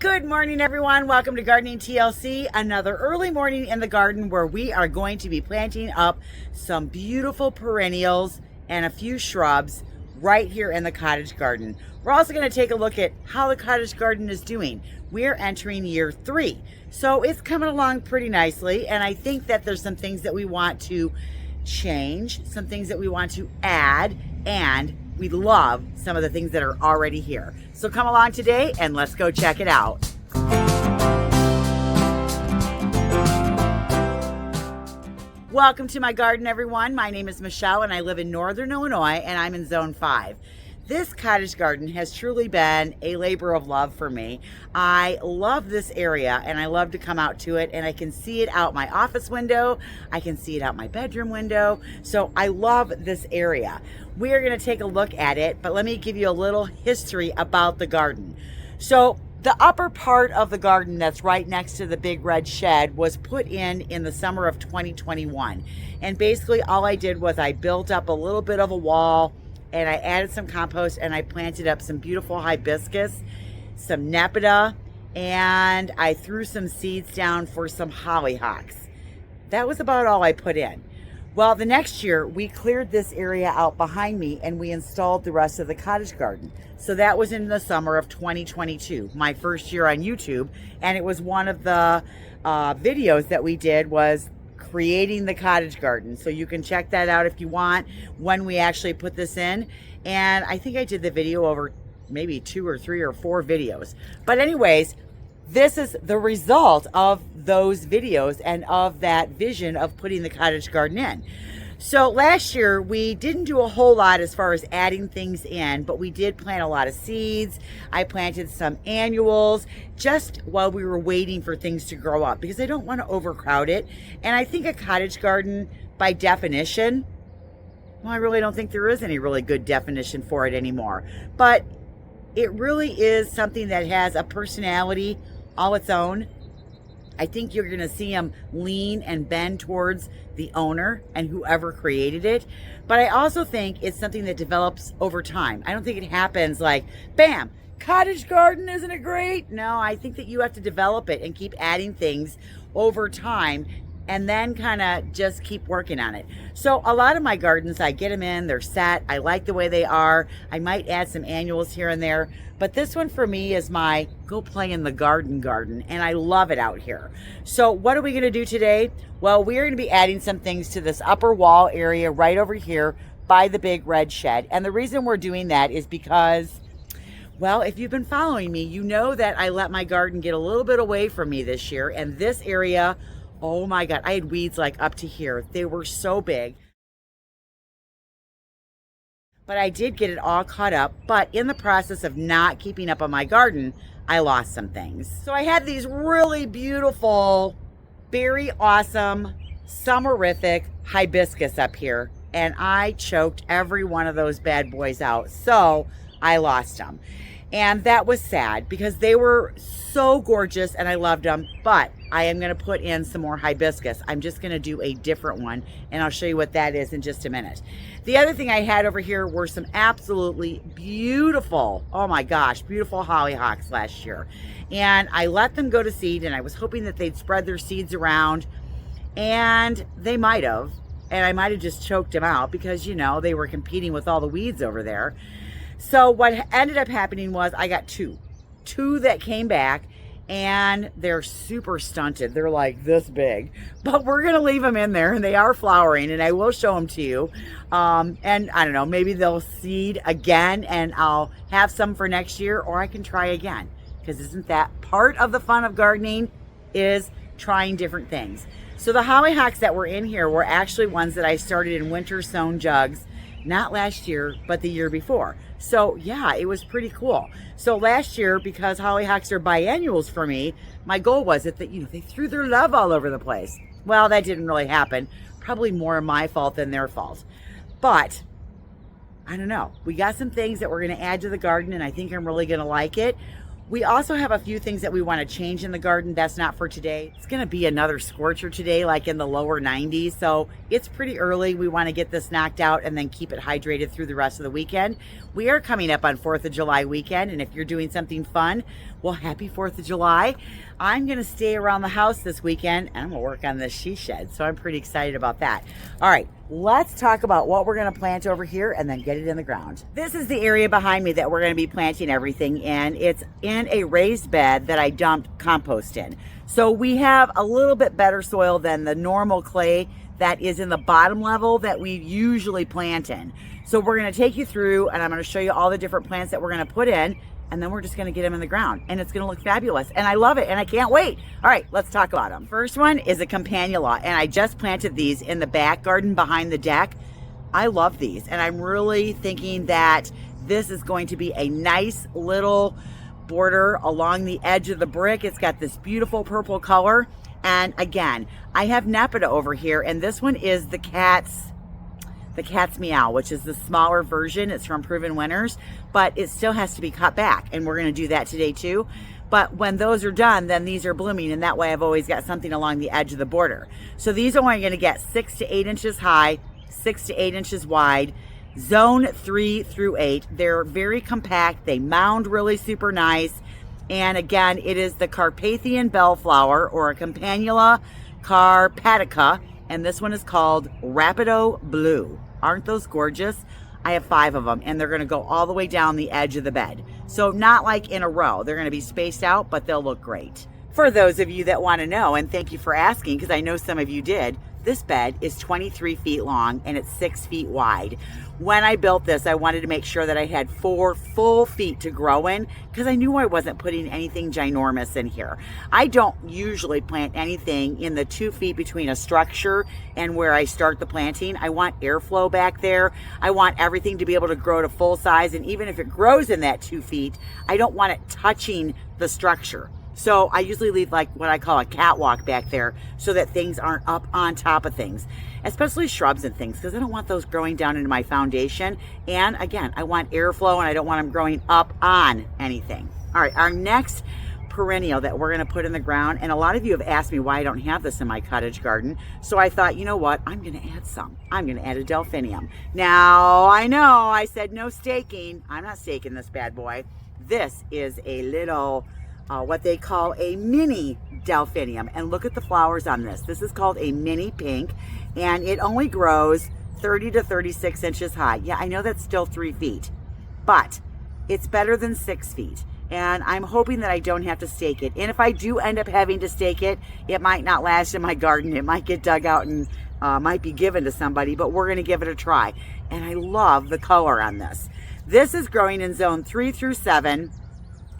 Good morning, everyone. Welcome to Gardening TLC, another early morning in the garden where we are going to be planting up some beautiful perennials and a few shrubs right here in the cottage garden. We're also going to take a look at how the cottage garden is doing. We're entering year 3, so it's coming along pretty nicely, and I think that there's some things that we want to change, some things that we want to add, and we love some of the things that are already here. So come along today and let's go check it out. Welcome to my garden, everyone. My name is Michelle and I live in Northern Illinois and I'm in Zone 5. This cottage garden has truly been a labor of love for me. I love this area and I love to come out to it, and I can see it out my office window. I can see it out my bedroom window. So I love this area. We are going to take a look at it, but let me give you a little history about the garden. So the upper part of the garden that's right next to the big red shed was put in the summer of 2021. And basically all I did was I built up a little bit of a wall, and I added some compost, and I planted up some beautiful hibiscus, some nepeta, and I threw some seeds down for some hollyhocks. That was about all I put in. Well, the next year we cleared this area out behind me and we installed the rest of the cottage garden. So that was in the summer of 2022, my first year on YouTube, and it was one of the videos that we did was creating the cottage garden. So you can check that out if you want when we actually put this in. And I think I did the video over maybe 2 or 3 or 4 videos. But anyways, this is the result of those videos and of that vision of putting the cottage garden in. So last year we didn't do a whole lot as far as adding things in, but we did plant a lot of seeds. I planted some annuals just while we were waiting for things to grow up because I don't want to overcrowd it. And I think a cottage garden, by definition, well, I really don't think there is any really good definition for it anymore. But it really is something that has a personality all its own. I think you're going to see them lean and bend towards the owner and whoever created it. But I also think it's something that develops over time. I don't think it happens like, bam, cottage garden, isn't it great? No, I think that you have to develop it and keep adding things over time and then kind of just keep working on it. So a lot of my gardens, I get them in, they're set. I like the way they are. I might add some annuals here and there, but this one for me is my go play in the garden, and I love it out here. So what are we gonna do today? Well, we're gonna be adding some things to this upper wall area right over here by the big red shed. And the reason we're doing that is because, well, if you've been following me, you know that I let my garden get a little bit away from me this year, and this area, oh my God, I had weeds like up to here. They were so big. But I did get it all caught up. But in the process of not keeping up on my garden, I lost some things. So I had these really beautiful, very awesome, summerific hibiscus up here. And I choked every one of those bad boys out. So I lost them. And that was sad because they were so gorgeous and I loved them. But I am going to put in some more hibiscus. I'm just going to do a different one, and I'll show you what that is in just a minute. The other thing I had over here were some absolutely beautiful, oh my gosh, beautiful hollyhocks last year. And I let them go to seed, and I was hoping that they'd spread their seeds around, and they might have. And I might have just choked them out because, you know, they were competing with all the weeds over there. So what ended up happening was I got two that came back, and they're super stunted. They're like this big, but we're going to leave them in there, and they are flowering, and I will show them to you. And I don't know, maybe they'll seed again and I'll have some for next year, or I can try again, because isn't that part of the fun of gardening, is trying different things. So the hollyhocks that were in here were actually ones that I started in winter sown jugs, not last year, but the year before. So yeah, it was pretty cool. So last year, because hollyhocks are biennials for me, my goal was that, you know, they threw their love all over the place. Well, that didn't really happen. Probably more my fault than their fault. But I don't know. We got some things that we're going to add to the garden, and I think I'm really going to like it. We also have a few things that we want to change in the garden. That's not for today. It's going to be another scorcher today, like in the lower 90s. So it's pretty early. We want to get this knocked out and then keep it hydrated through the rest of the weekend. We are coming up on 4th of July weekend. And if you're doing something fun, well, happy 4th of July. I'm going to stay around the house this weekend and I'm going to work on this she shed. So I'm pretty excited about that. All right, let's talk about what we're going to plant over here and then get it in the ground. This is the area behind me that we're going to be planting everything in. It's in a raised bed that I dumped compost in. So we have a little bit better soil than the normal clay that is in the bottom level that we usually plant in. So we're going to take you through and I'm going to show you all the different plants that we're going to put in. And then we're just going to get them in the ground and it's going to look fabulous. And I love it and I can't wait. All right, let's talk about them. First one is a campanula and I just planted these in the back garden behind the deck. I love these and I'm really thinking that this is going to be a nice little border along the edge of the brick. It's got this beautiful purple color. And again, I have Nepeta over here and this one is the cat's meow, which is the smaller version. It's from Proven Winners, but it still has to be cut back. And we're going to do that today too. But when those are done, then these are blooming. And that way I've always got something along the edge of the border. So these are only going to get 6 to 8 inches high, 6 to 8 inches wide, zone 3 through 8. They're very compact. They mound really super nice. And again, it is the Carpathian bellflower or a Campanula carpatica. And this one is called Rapido Blue. Aren't those gorgeous? I have 5 of them and they're going to go all the way down the edge of the bed. So not like in a row. They're going to be spaced out, but they'll look great. For those of you that want to know, and thank you for asking because I know some of you did, this bed is 23 feet long and it's 6 feet wide. When I built this, I wanted to make sure that I had 4 full feet to grow in because I knew I wasn't putting anything ginormous in here. I don't usually plant anything in the 2 feet between a structure and where I start the planting. I want airflow back there. I want everything to be able to grow to full size. And even if it grows in that 2 feet, I don't want it touching the structure. So I usually leave like what I call a catwalk back there so that things aren't up on top of things, especially shrubs and things, because I don't want those growing down into my foundation. And again, I want airflow and I don't want them growing up on anything. All right, our next perennial that we're going to put in the ground, and a lot of you have asked me why I don't have this in my cottage garden. So I thought, you know what? I'm going to add some. I'm going to add a delphinium. Now, I know I said no staking. I'm not staking this bad boy. This is a little what they call a mini delphinium. And look at the flowers on this. This is called a mini pink and it only grows 30 to 36 inches high. Yeah, I know that's still 3 feet, but it's better than 6 feet. And I'm hoping that I don't have to stake it. And if I do end up having to stake it, it might not last in my garden. It might get dug out and might be given to somebody, but we're going to give it a try. And I love the color on this. This is growing in zone 3 through 7.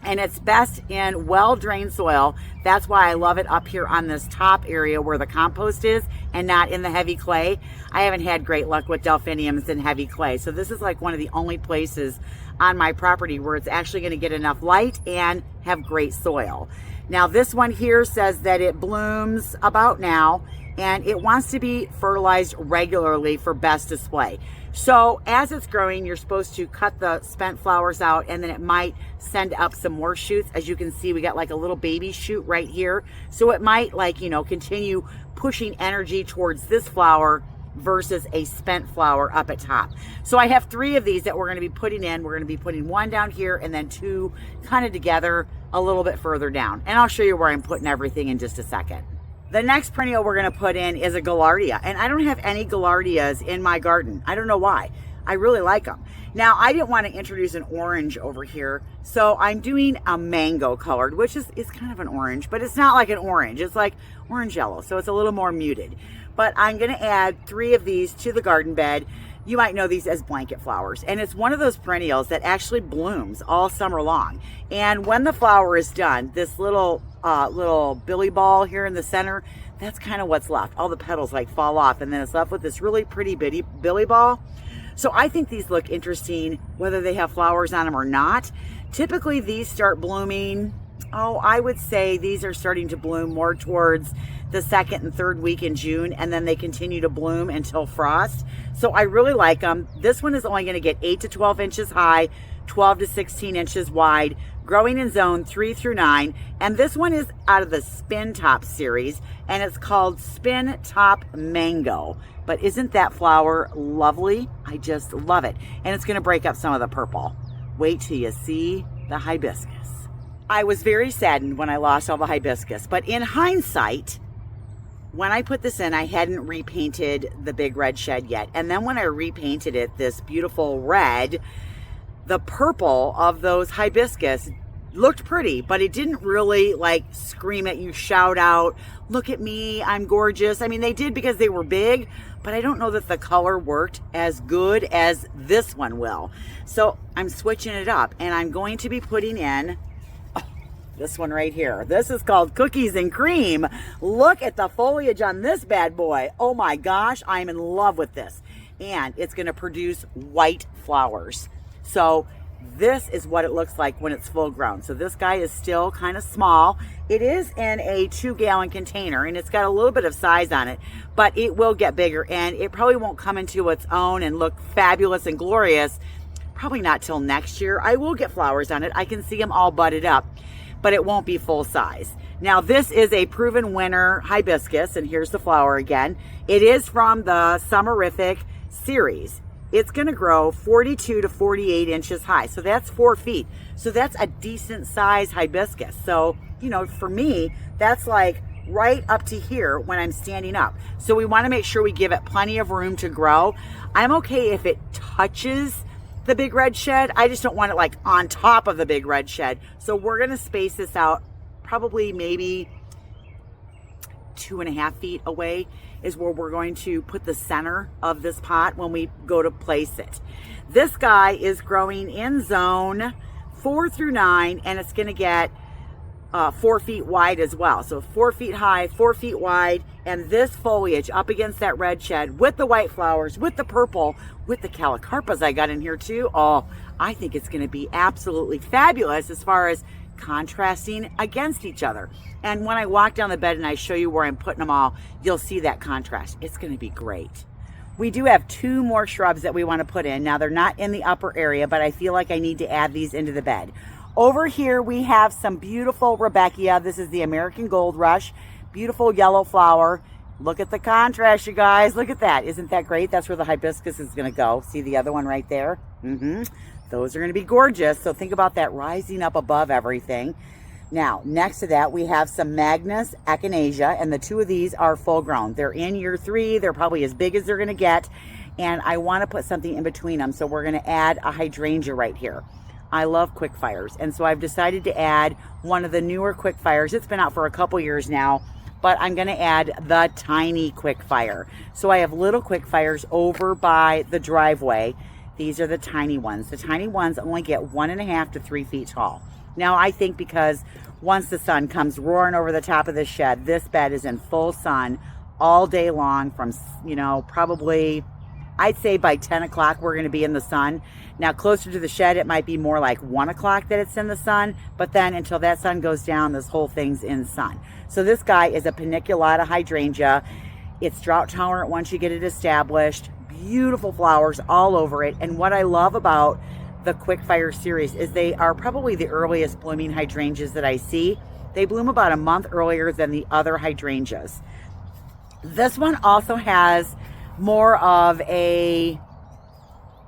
And it's best in well-drained soil. That's why I love it up here on this top area where the compost is and not in the heavy clay. I haven't had great luck with delphiniums in heavy clay. So this is like one of the only places on my property where it's actually going to get enough light and have great soil. Now this one here says that it blooms about now and it wants to be fertilized regularly for best display. So as it's growing, you're supposed to cut the spent flowers out and then it might send up some more shoots. As you can see, we got like a little baby shoot right here. So it might like, you know, continue pushing energy towards this flower versus a spent flower up at top. So I have 3 of these that we're going to be putting in. We're going to be putting 1 down here and then 2 kind of together a little bit further down. And I'll show you where I'm putting everything in just a second. The next perennial we're going to put in is a gaillardia, and I don't have any gaillardias in my garden. I don't know why. I really like them. Now, I didn't want to introduce an orange over here, so I'm doing a mango colored, which is kind of an orange, but it's not like an orange. It's like orange yellow, so it's a little more muted. But I'm going to add 3 of these to the garden bed. You might know these as blanket flowers, and it's one of those perennials that actually blooms all summer long. And when the flower is done, this little billy ball here in the center, that's kind of what's left. All the petals like fall off, and then it's left with this really pretty billy ball. So I think these look interesting, whether they have flowers on them or not. Typically these start blooming, I would say these are starting to bloom more towards the 2nd and 3rd week in June, and then they continue to bloom until frost. So I really like them. This one is only going to get 8 to 12 inches high, 12 to 16 inches wide, growing in zone 3 through 9. And this one is out of the Spin Top series, and it's called Spin Top Mango. But isn't that flower lovely? I just love it. And it's going to break up some of the purple. Wait till you see the hibiscus. I was very saddened when I lost all the hibiscus, but in hindsight, when I put this in, I hadn't repainted the big red shed yet. And then when I repainted it this beautiful red, the purple of those hibiscus looked pretty, but it didn't really like scream at you, shout out, look at me, I'm gorgeous. I mean, they did because they were big, but I don't know that the color worked as good as this one will. So I'm switching it up, and I'm going to be putting in this one right here. This is called Cookies and Cream. Look at the foliage on this bad boy. Oh my gosh, I'm in love with this. And it's going to produce white flowers. So this is what it looks like when it's full grown. So this guy is still kind of small. It is in a 2-gallon container, and it's got a little bit of size on it, but it will get bigger, and it probably won't come into its own and look fabulous and glorious. Probably not till next year. I will get flowers on it. I can see them all budded up, but it won't be full size. Now this is a proven winner hibiscus, and here's the flower again. It is from the Summerific series. It's gonna grow 42 to 48 inches high. So that's 4 feet. So that's a decent size hibiscus. So, you know, for me, that's like right up to here when I'm standing up. So we wanna make sure we give it plenty of room to grow. I'm okay if it touches the big red shed. I just don't want it like on top of the big red shed. So we're gonna space this out probably maybe 2.5 feet away is where we're going to put the center of this pot when we go to place it. This guy is growing in zone 4 through 9, and it's gonna get 4 feet wide as well. So 4 feet high, 4 feet wide, and this foliage up against that red shed with the white flowers, with the purple, with the calicarpas I got in here too. Oh, I think it's gonna be absolutely fabulous as far as contrasting against each other. And when I walk down the bed and I show you where I'm putting them all, you'll see that contrast. It's gonna be great. We do have 2 more shrubs that we wanna put in. Now they're not in the upper area, but I feel like I need to add these into the bed. Over here we have some beautiful Rebecca. This is the American Gold Rush. Beautiful yellow flower. Look at the contrast, you guys. Look at that. Isn't that great? That's where the hibiscus is going to go. See the other one right there? Those are going to be gorgeous. So think about that rising up above everything. Now, next to that, we have some Magnus Echinacea, and the 2 of these are full grown. They're in year 3. They're probably as big as they're going to get, and I want to put something in between them. So we're going to add a hydrangea right here. I love quick fires, and so I've decided to add one of the newer quick fires. It's been out for a couple years now, but I'm going to add the tiny quick fire. So I have little quick fires over by the driveway. These are the tiny ones. The tiny ones only get 1.5 to 3 feet tall. Now I think because once the sun comes roaring over the top of the shed, this bed is in full sun all day long from, you know, probably, I'd say by 10 o'clock we're going to be in the sun. Now closer to the shed, it might be more like 1 o'clock that it's in the sun, but then until that sun goes down, this whole thing's in sun. So this guy is a paniculata hydrangea. It's drought tolerant once you get it established. Beautiful flowers all over it. And what I love about the Quick Fire series is they are probably the earliest blooming hydrangeas that I see. They bloom about a month earlier than the other hydrangeas. This one also has more of a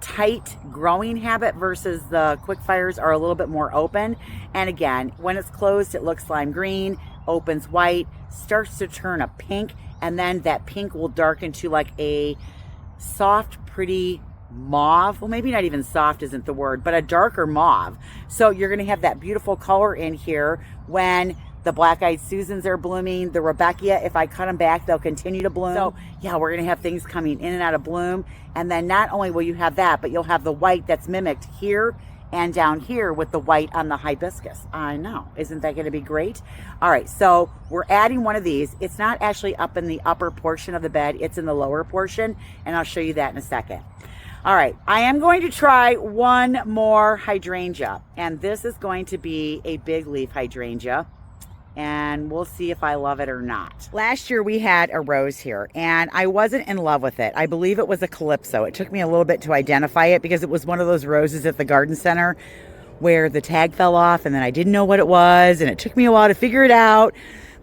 tight growing habit versus the quick fires are a little bit more open. And again, when it's closed, it looks lime green, opens white, starts to turn a pink, and then that pink will darken to like a soft, pretty mauve. Well, maybe not even soft isn't the word, but a darker mauve. So you're going to have that beautiful color in here when the black-eyed Susans are blooming. The Rebecca, if I cut them back, they'll continue to bloom. So yeah, we're going to have things coming in and out of bloom. And then not only will you have that, but you'll have the white that's mimicked here and down here with the white on the hibiscus. I know. Isn't that going to be great? All right, so we're adding one of these. It's not actually up in the upper portion of the bed. It's in the lower portion, and I'll show you that in a second. All right, I am going to try one more hydrangea, and this is going to be a big leaf hydrangea, and we'll see if I love it or not. Last year we had a rose here, and I wasn't in love with it. I believe it was a calypso. It took me a little bit to identify it because it was one of those roses at the garden center where the tag fell off and then I didn't know what it was and it took me a while to figure it out.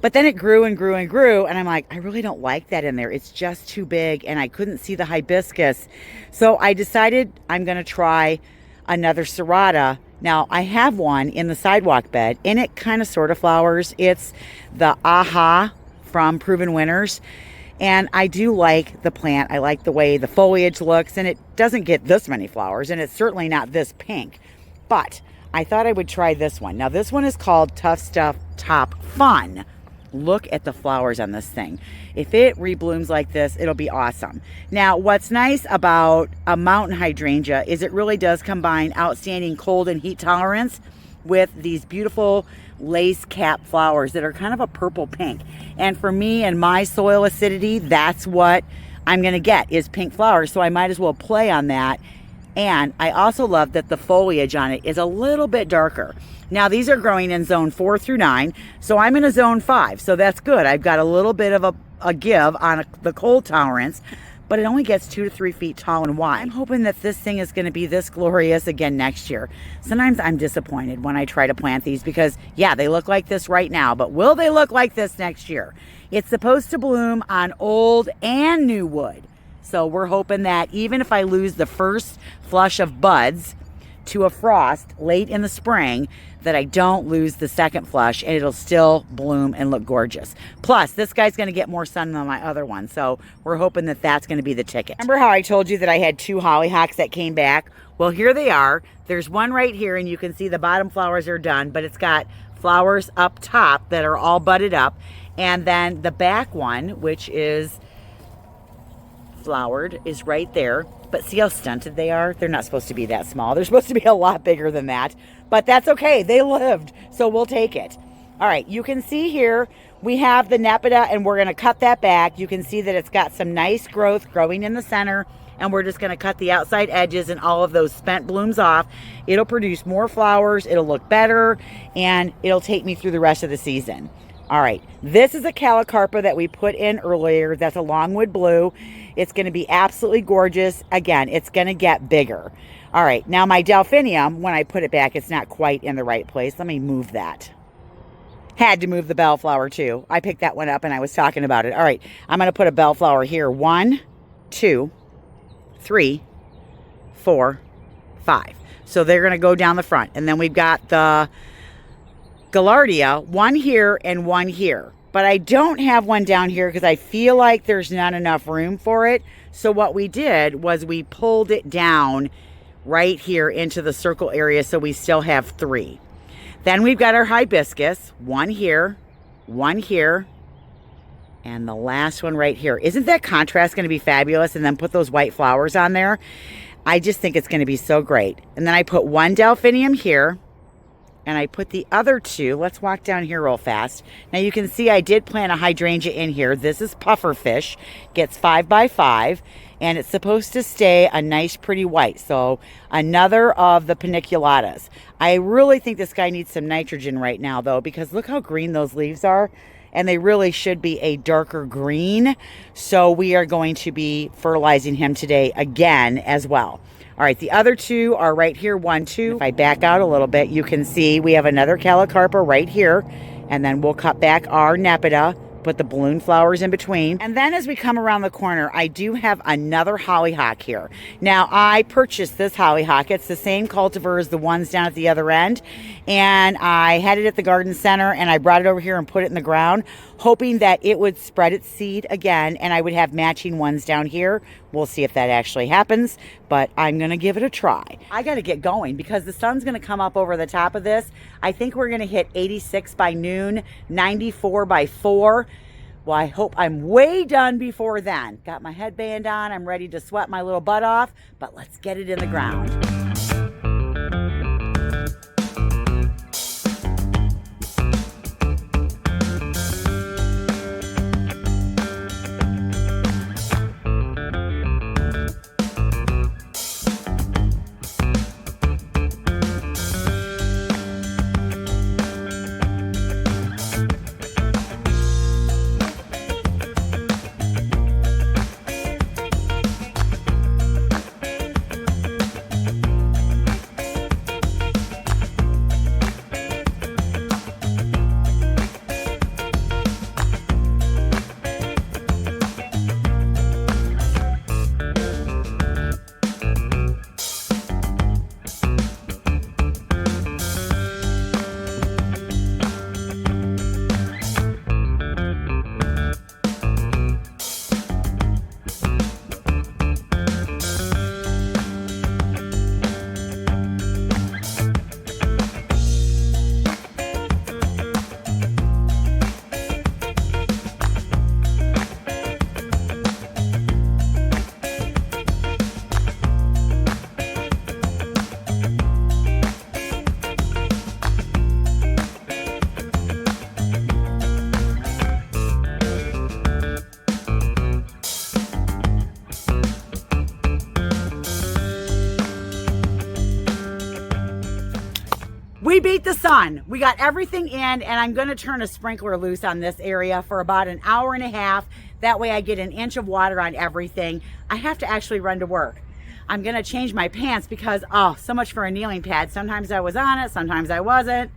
But then it grew and grew and grew, and I'm like, I really don't like that in there. It's just too big, and I couldn't see the hibiscus. So I decided I'm going to try another serrata. Now, I have one in the sidewalk bed, and it kind of sort of flowers. It's the Aha from Proven Winners, and I do like the plant. I like the way the foliage looks, and it doesn't get this many flowers, and it's certainly not this pink. But I thought I would try this one. Now, this one is called Tough Stuff Top Fun. Look at the flowers on this thing. If it reblooms like this, it'll be awesome. Now, what's nice about a mountain hydrangea is it really does combine outstanding cold and heat tolerance with these beautiful lace cap flowers that are kind of a purple pink. And for me and my soil acidity, that's what I'm gonna get, is pink flowers. So I might as well play on that. And I also love that the foliage on it is a little bit darker. Now, these are growing in zone 4 through 9, so I'm in a zone 5, so that's good. I've got a little bit of a give on the cold tolerance, but it only gets 2 to 3 feet tall and wide. I'm hoping that this thing is going to be this glorious again next year. Sometimes I'm disappointed when I try to plant these because, yeah, they look like this right now, but will they look like this next year? It's supposed to bloom on old and new wood. So we're hoping that even if I lose the first flush of buds to a frost late in the spring, that I don't lose the second flush and it'll still bloom and look gorgeous. Plus, this guy's going to get more sun than my other one, so we're hoping that that's going to be the ticket. Remember how I told you that I had 2 hollyhocks that came back? Well, here they are. There's one right here, and you can see the bottom flowers are done, but it's got flowers up top that are all budded up. And then the back one, which is flowered, is right there. But see how stunted they are? They're not supposed to be that small. They're supposed to be a lot bigger than that. But that's okay. They lived, so we'll take it. All right, you can see here we have the nepeta, and we're going to cut that back. You can see that it's got some nice growth growing in the center, and we're just going to cut the outside edges and all of those spent blooms off. It'll produce more flowers. It'll look better, and it'll take me through the rest of the season. All right, this is a calicarpa that we put in earlier. That's a longwood blue. It's going to be absolutely gorgeous. Again, it's going to get bigger. All right, now my delphinium, when I put it back, it's not quite in the right place. Let me move that. Had to move the bellflower too. I picked that one up and I was talking about it. All right, I'm going to put a bellflower here. 1, 2, 3, 4, 5. So they're going to go down the front. And then we've got the Gaillardia, one here and one here. But I don't have one down here because I feel like there's not enough room for it. So what we did was we pulled it down right here into the circle area, so we still have 3. Then we've got our hibiscus, one here, and the last one right here. Isn't that contrast going to be fabulous? And then put those white flowers on there. I just think it's going to be so great. And then I put one delphinium here, and I put the other 2. Let's walk down here real fast. Now you can see I did plant a hydrangea in here. This is pufferfish, gets 5 by 5, and it's supposed to stay a nice pretty white. So another of the paniculatas. I really think this guy needs some nitrogen right now though, because look how green those leaves are. And they really should be a darker green. So we are going to be fertilizing him today again as well. All right, the other 2 are right here, 1, 2. If I back out a little bit, you can see we have another calicarpa right here. And then we'll cut back our nepeta, put the balloon flowers in between. And then as we come around the corner, I do have another hollyhock here. Now, I purchased this hollyhock. It's the same cultivar as the ones down at the other end. And I had it at the garden center, and I brought it over here and put it in the ground, hoping that it would spread its seed again, and I would have matching ones down here. We'll see if that actually happens, but I'm going to give it a try. I got to get going because the sun's going to come up over the top of this. I think we're going to hit 86 by noon, 94 by 4. Well, I hope I'm way done before then. Got my headband on. I'm ready to sweat my little butt off, but let's get it in the ground. sun. We got everything in, and I'm gonna turn a sprinkler loose on this area for about an hour and a half. That way I get an inch of water on everything. I have to actually run to work. I'm gonna change my pants because, oh, so much for a kneeling pad. Sometimes I was on it, sometimes I wasn't.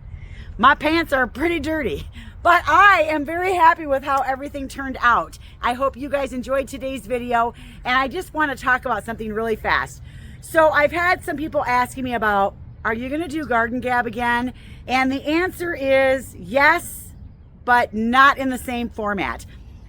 My pants are pretty dirty, but I am very happy with how everything turned out. I hope you guys enjoyed today's video, and I just want to talk about something really fast. So I've had some people asking me about, are you going to do Garden Gab again? And the answer is yes, but not in the same format.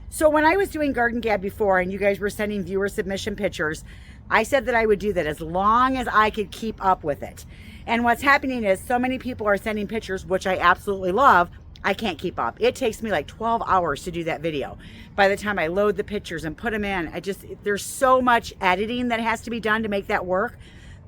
So when I was doing Garden Gab before and you guys were sending viewer submission pictures, I said that I would do that as long as I could keep up with it. And what's happening is so many people are sending pictures, which I absolutely love. I can't keep up. It takes me like 12 hours to do that video. By the time I load the pictures and put them in, there's so much editing that has to be done to make that work.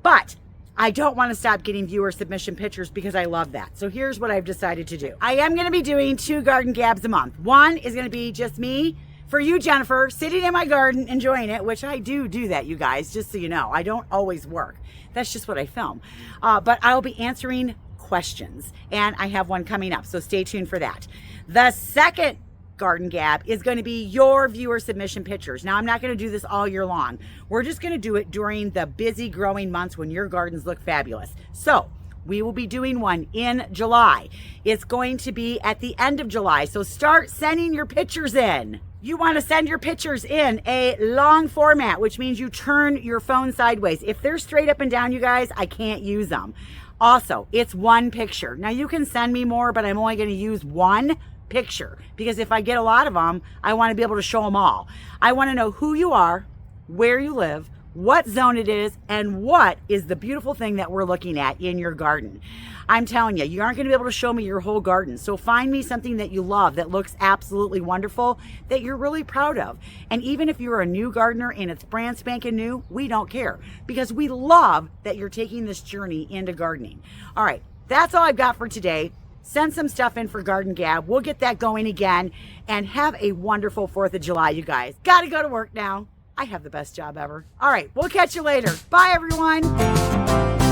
But I don't want to stop getting viewer submission pictures because I love that. So here's what I've decided to do. I am going to be doing 2 Garden Gabs a month. One is going to be just me, for you, Jennifer, sitting in my garden enjoying it, which I do that, you guys, just so you know. I don't always work. That's just what I film. But I'll be answering questions, and I have one coming up, so stay tuned for that. The second Garden Gab is going to be your viewer submission pictures. Now, I'm not going to do this all year long. We're just going to do it during the busy growing months when your gardens look fabulous. So we will be doing one in July. It's going to be at the end of July, so start sending your pictures in. You want to send your pictures in a long format, which means you turn your phone sideways. If they're straight up and down, you guys, I can't use them. Also, it's one picture. Now, you can send me more, but I'm only going to use one picture because if I get a lot of them, I want to be able to show them all. I want to know who you are, where you live, what zone it is, and what is the beautiful thing that we're looking at in your garden. I'm telling you, you aren't going to be able to show me your whole garden. So find me something that you love, that looks absolutely wonderful, that you're really proud of. And even if you're a new gardener and it's brand spanking new, we don't care because we love that you're taking this journey into gardening. All right, that's all I've got for today. Send some stuff in for Garden Gab. We'll get that going again, and have a wonderful 4th of July, you guys. Got to go to work now. I have the best job ever. All right, we'll catch you later. Bye, everyone.